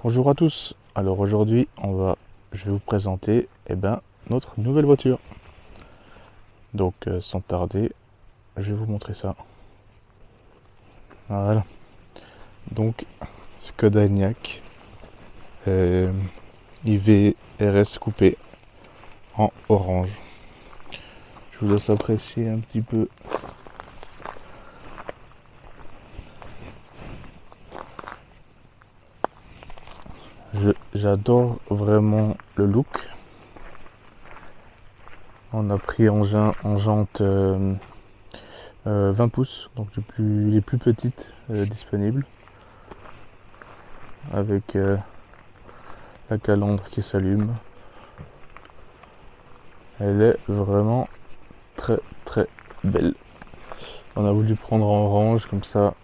Bonjour à tous. Alors aujourd'hui, je vais vous présenter notre nouvelle voiture. Donc sans tarder, je vais vous montrer ça. Voilà. Donc Skoda Enyaq IV RS coupé en orange. Je vous laisse apprécier un petit peu. J'adore vraiment le look. On a pris en jante 20 pouces, donc les plus petites disponibles, avec la calandre qui s'allume. Elle est vraiment très très belle. On a voulu prendre en orange, comme ça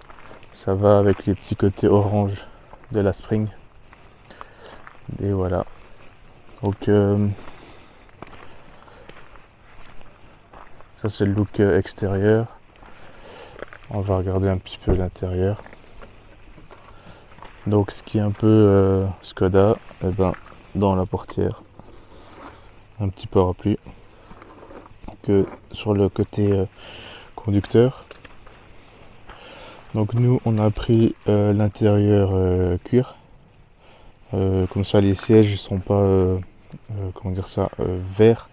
va avec les petits côtés orange de la Spring. Et voilà. Donc ça c'est le look extérieur. On va regarder un petit peu l'intérieur. Donc ce qui est un peu Skoda, dans la portière, un petit parapluie que sur le côté conducteur. Donc nous on a pris l'intérieur cuir. Comme ça les sièges sont pas verts,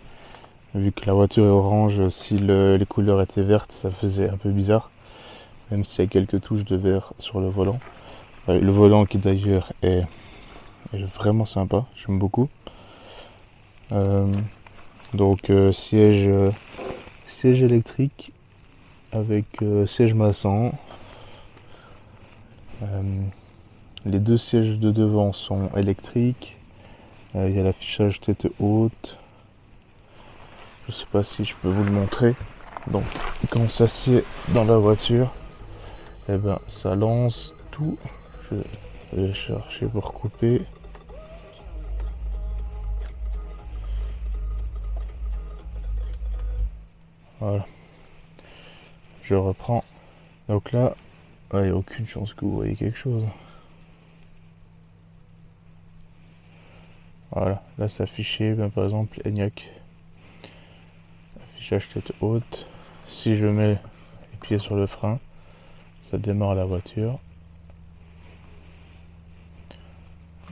vu que la voiture est orange. Si les couleurs étaient vertes, ça faisait un peu bizarre, même s'il y a quelques touches de vert sur le volant. Le volant qui d'ailleurs est vraiment sympa, j'aime beaucoup. Donc siège électrique avec siège massant. Les deux sièges de devant sont électriques. Il y a l'affichage tête haute. Je sais pas si je peux vous le montrer. Donc quand on s'assied dans la voiture, ça lance tout. Je vais chercher pour couper. Voilà. Je reprends. Donc là, il n'y a aucune chance que vous voyez quelque chose. Voilà, là c'est affiché, par exemple, Enyaq. Affichage tête haute. Si je mets les pieds sur le frein, ça démarre la voiture.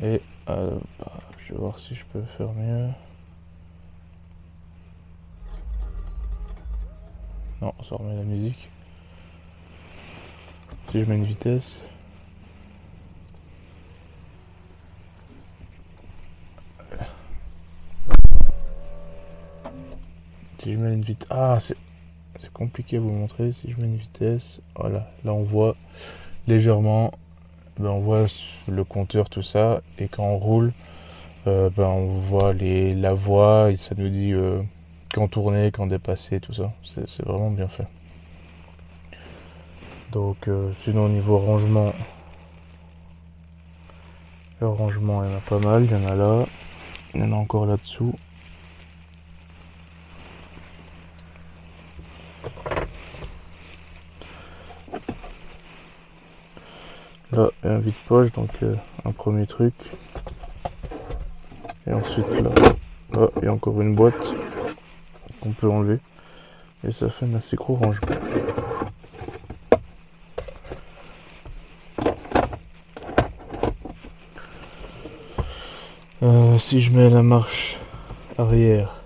Et je vais voir si je peux faire mieux. Non, ça remet la musique. Si je mets une vitesse. Si je mets une vitesse. Ah, c'est compliqué à vous montrer. Si je mets une vitesse. Voilà, là on voit légèrement. On voit le compteur, tout ça. Et quand on roule, on voit la voie. Et ça nous dit quand tourner, quand dépasser, tout ça. C'est vraiment bien fait. Donc sinon au niveau rangement, le rangement il y en a pas mal, il y en a là, il y en a encore là-dessous. Là il y a un vide-poche, donc un premier truc. Et ensuite là, il y a encore une boîte qu'on peut enlever. Et ça fait un assez gros rangement. Si je mets la marche arrière,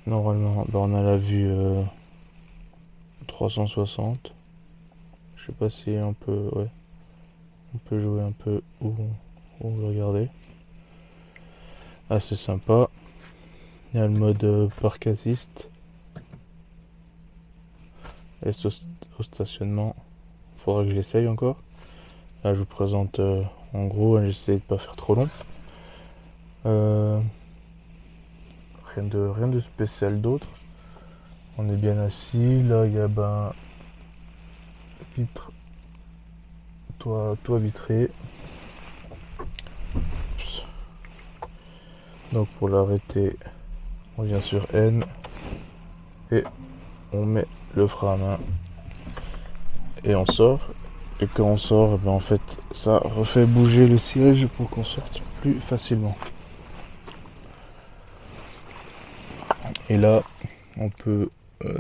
normalement on a la vue 360. Je sais pas si on peut jouer un peu où on veut regarder. Ah, c'est sympa. Il y a le mode parc assist. Et au stationnement, faudra que je l'essaye encore. Là je vous présente en gros, j'essaie de pas faire trop long. Rien de spécial d'autre. On est bien assis. Là il y a vitre, toit vitré. Donc pour l'arrêter, on vient sur N et on met le frein à main et on sort. Et quand on sort, et ben en fait, ça refait bouger le siège pour qu'on sorte plus facilement. Et là, on peut,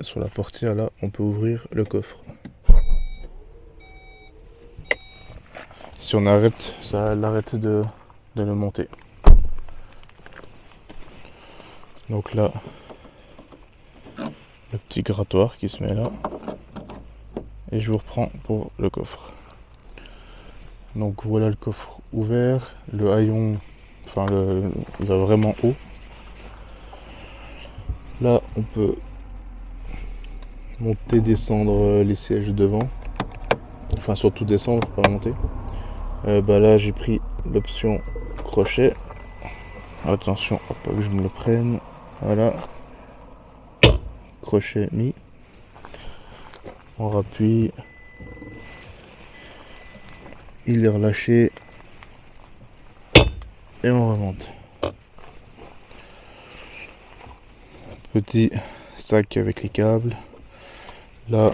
sur la portière, là, on peut ouvrir le coffre. Si on arrête, ça l'arrête de le monter. Donc là, le petit grattoir qui se met là. Et je vous reprends pour le coffre. Donc voilà le coffre ouvert. Le haillon, il va vraiment haut. Là, on peut monter, descendre les sièges devant. Enfin, surtout descendre, pas monter. Là, j'ai pris l'option crochet. Attention, pas que je me le prenne. Voilà. Crochet mis. On rappuie. Il est relâché. Et on remonte. Petit sac avec les câbles. Là,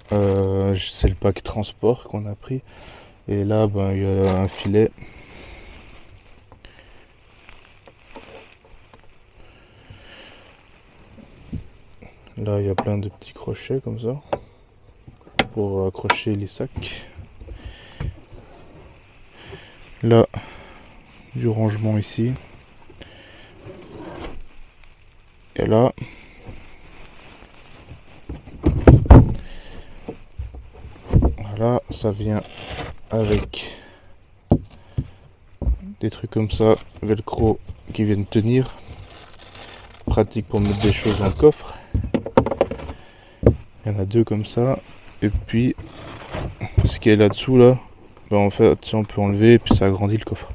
c'est le pack transport qu'on a pris. Et là, il y a un filet. Là, il y a plein de petits crochets comme ça pour accrocher les sacs. Là, du rangement ici. Et là, voilà, ça vient avec des trucs comme ça, velcro qui viennent tenir. Pratique pour mettre des choses dans le coffre. Il y en a deux comme ça. Et puis, ce qui est là-dessous, là, en fait, on peut enlever et puis ça agrandit le coffre.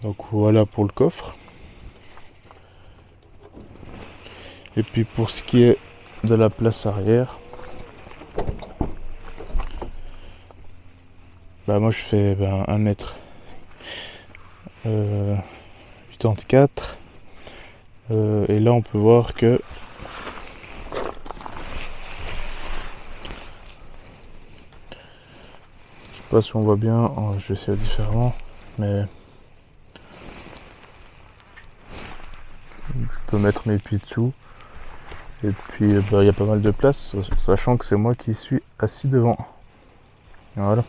Donc voilà pour le coffre. Et puis pour ce qui est de la place arrière, moi je fais 1m84. Et là on peut voir que je sais pas si on voit bien, je vais essayer différemment, mais je peux mettre mes pieds dessous. Et puis il y a pas mal de place, sachant que c'est moi qui suis assis devant. Voilà.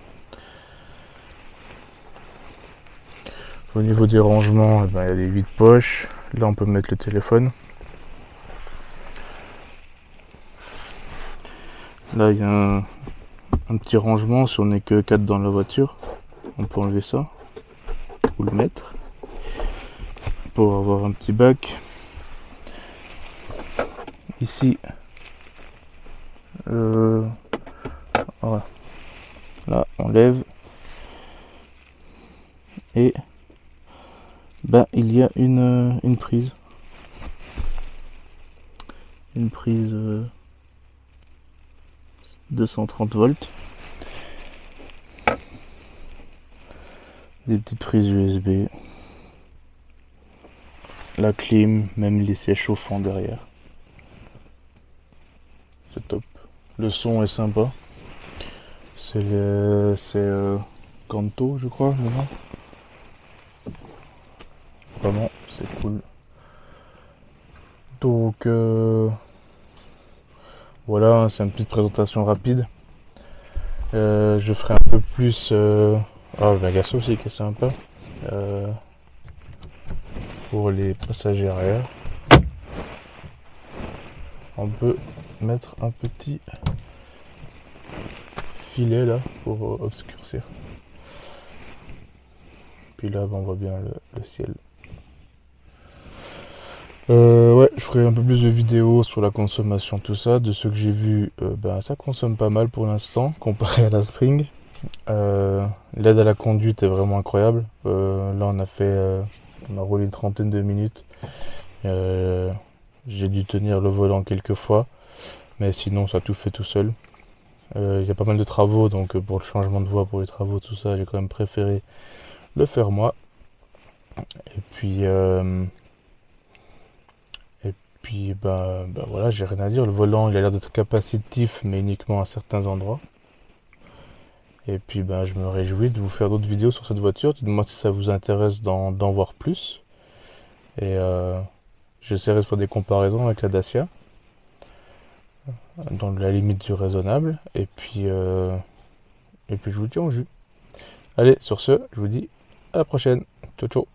Au niveau des rangements, il y a des vides poches. Là on peut mettre le téléphone. Là il y a un petit rangement, si on n'est que 4 dans la voiture, on peut enlever ça ou le mettre pour avoir un petit bac. Ici, voilà. Là on lève et il y a une prise. Une prise 230 volts. Des petites prises USB. La clim, même les sièges chauffants derrière. C'est top. Le son est sympa. C'est Kanto, je crois, maintenant. Vraiment, c'est cool. Donc voilà, c'est une petite présentation rapide. Je ferai un peu plus. Il y a ça aussi qui est sympa. Pour les passagers arrière. On peut mettre un petit filet là pour obscurcir. Puis là, on voit bien le ciel. Je ferai un peu plus de vidéos sur la consommation, tout ça. De ce que j'ai vu, ça consomme pas mal pour l'instant, comparé à la Spring. L'aide à la conduite est vraiment incroyable. Là, on a roulé une trentaine de minutes. J'ai dû tenir le volant quelques fois, mais sinon, ça tout fait tout seul. Il y a pas mal de travaux, donc pour le changement de voie, pour les travaux, tout ça, j'ai quand même préféré le faire moi. Et puis voilà, j'ai rien à dire. Le volant, il a l'air d'être capacitif, mais uniquement à certains endroits. Et puis ben, je me réjouis de vous faire d'autres vidéos sur cette voiture. Dites-moi si ça vous intéresse d'en voir plus. Et j'essaierai de faire des comparaisons avec la Dacia, dans la limite du raisonnable. Et puis je vous tiens au jus. Allez, sur ce, je vous dis à la prochaine. Ciao, ciao.